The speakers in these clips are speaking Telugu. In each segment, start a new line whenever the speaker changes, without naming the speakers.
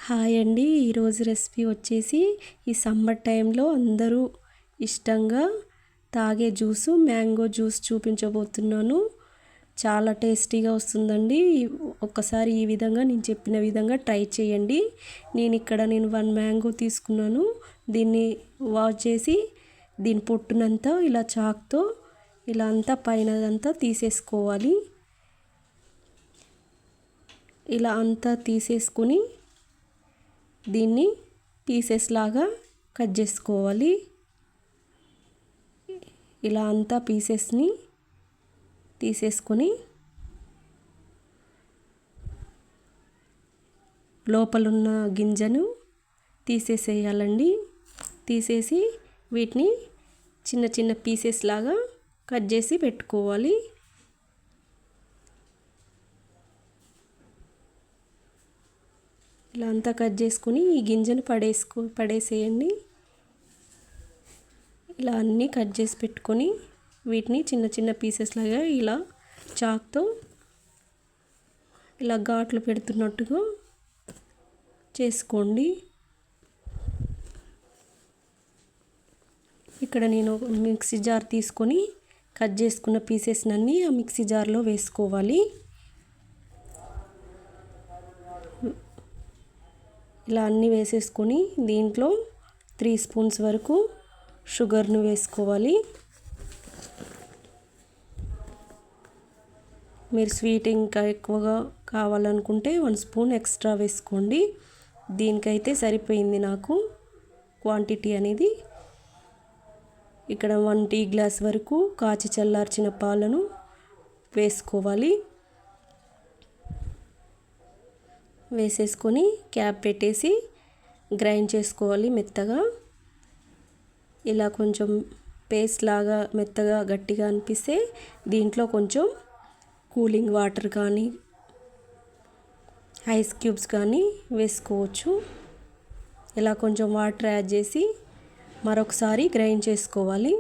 హాయ్ అండి. ఈరోజు రెసిపీ వచ్చేసి ఈ సమ్మర్ టైంలో అందరూ ఇష్టంగా తాగే జ్యూసు మ్యాంగో జ్యూస్ చూపించబోతున్నాను. చాలా టేస్టీగా వస్తుందండి. ఒక్కసారి ఈ విధంగా నేను చెప్పిన విధంగా ట్రై చేయండి. నేను 1 మ్యాంగో తీసుకున్నాను. దీన్ని వాష్ చేసి దీని పొట్టునంతా ఇలా చాక్తో ఇలా అంతా పైనదంతా తీసేసుకోవాలి. ఇలా అంతా తీసేసుకుని దీన్ని పీసెస్ లాగా కట్ చేసుకోవాలి. ఇలా అంతా పీసెస్ని తీసేసుకొని లోపలున్న గింజను తీసేసేయాలండి. తీసేసి వీటిని చిన్న చిన్న పీసెస్ లాగా కట్ చేసి పెట్టుకోవాలి. ఇలా అంతా కట్ చేసుకుని ఈ గింజను పడేసేయండి. ఇలా అన్నీ కట్ చేసి పెట్టుకొని వీటిని చిన్న చిన్న పీసెస్ లాగా ఇలా చాక్తో ఇలా ఘాట్లు పెడుతున్నట్టుగా చేసుకోండి. ఇక్కడ నేను మిక్సీ జార్ తీసుకొని కట్ చేసుకున్న పీసెస్నన్నీ ఆ మిక్సీ జార్లో వేసుకోవాలి. ఇలా అన్నీ వేసేసుకొని దీంట్లో 3 స్పూన్స్ వరకు షుగర్ను వేసుకోవాలి. మీరు స్వీట్ ఇంకా ఎక్కువగా కావాలనుకుంటే 1 స్పూన్ ఎక్స్ట్రా వేసుకోండి. దీనికైతే సరిపోయింది నాకు క్వాంటిటీ అనేది. ఇక్కడ 1 టీ గ్లాస్ వరకు కాచి చల్లార్చిన పాలను వేసుకోవాలి. వేసేసుకొని క్యాప్ పెట్టేసి గ్రైండ్ చేసుకోవాలి మెత్తగా. ఇలా కొంచెం పేస్ట్ లాగా మెత్తగా గట్టిగా అనిపిస్తే దీంట్లో కొంచెం కూలింగ్ వాటర్ కానీ ఐస్ క్యూబ్స్ కానీ వేసుకోవచ్చు. ఇలా కొంచెం వాటర్ యాడ్ చేసి మరొకసారి గ్రైండ్ చేసుకోవాలి.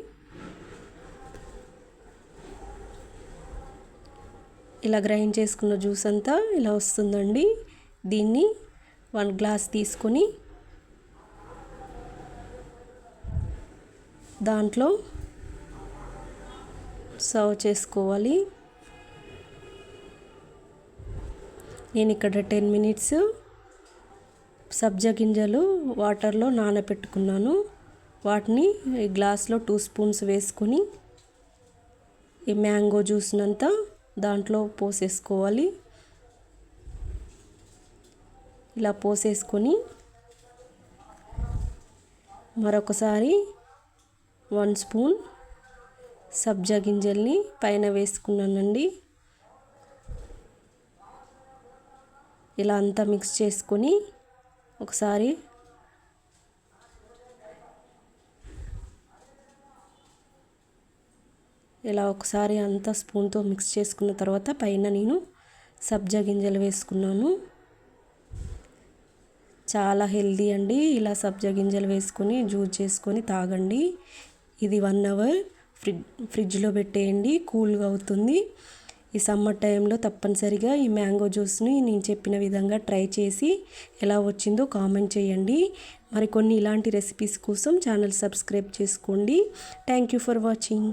ఇలా గ్రైండ్ చేసుకున్న జ్యూస్ అంతా ఇలా వస్తుందండి. దీన్ని 1 గ్లాస్ తీసుకొని దాంట్లో సర్వ్ చేసుకోవాలి. నేను ఇక్కడ 10 మినిట్స్ సబ్జా గింజలు వాటర్లో నానబెట్టుకున్నాను. వాటిని ఈ గ్లాస్లో 2 స్పూన్స్ వేసుకొని ఈ మ్యాంగో జ్యూస్నంతా దాంట్లో పోసేసుకోవాలి. ఇలా పోసేసుకొని మరొకసారి 1 స్పూన్ సబ్జా గింజల్ని పైన వేసుకున్నానండి. ఇలా అంతా మిక్స్ చేసుకొని ఒకసారి అంతా స్పూన్తో మిక్స్ చేసుకున్న తర్వాత పైన నేను సబ్జా గింజలు వేసుకున్నాను. చాలా హెల్దీ అండి. ఇలా సబ్జా గింజలు వేసుకొని జ్యూస్ చేసుకొని తాగండి. ఇది 1 అవర్ ఫ్రిడ్జ్లో పెట్టేయండి, కూల్గా అవుతుంది. ఈ సమ్మర్ టైంలో తప్పనిసరిగా ఈ మ్యాంగో జ్యూస్ని నేను చెప్పిన విధంగా ట్రై చేసి ఎలా వచ్చిందో కామెంట్ చేయండి. మరికొన్ని ఇలాంటి రెసిపీస్ కోసం ఛానల్ సబ్స్క్రైబ్ చేసుకోండి. Thank you for watching.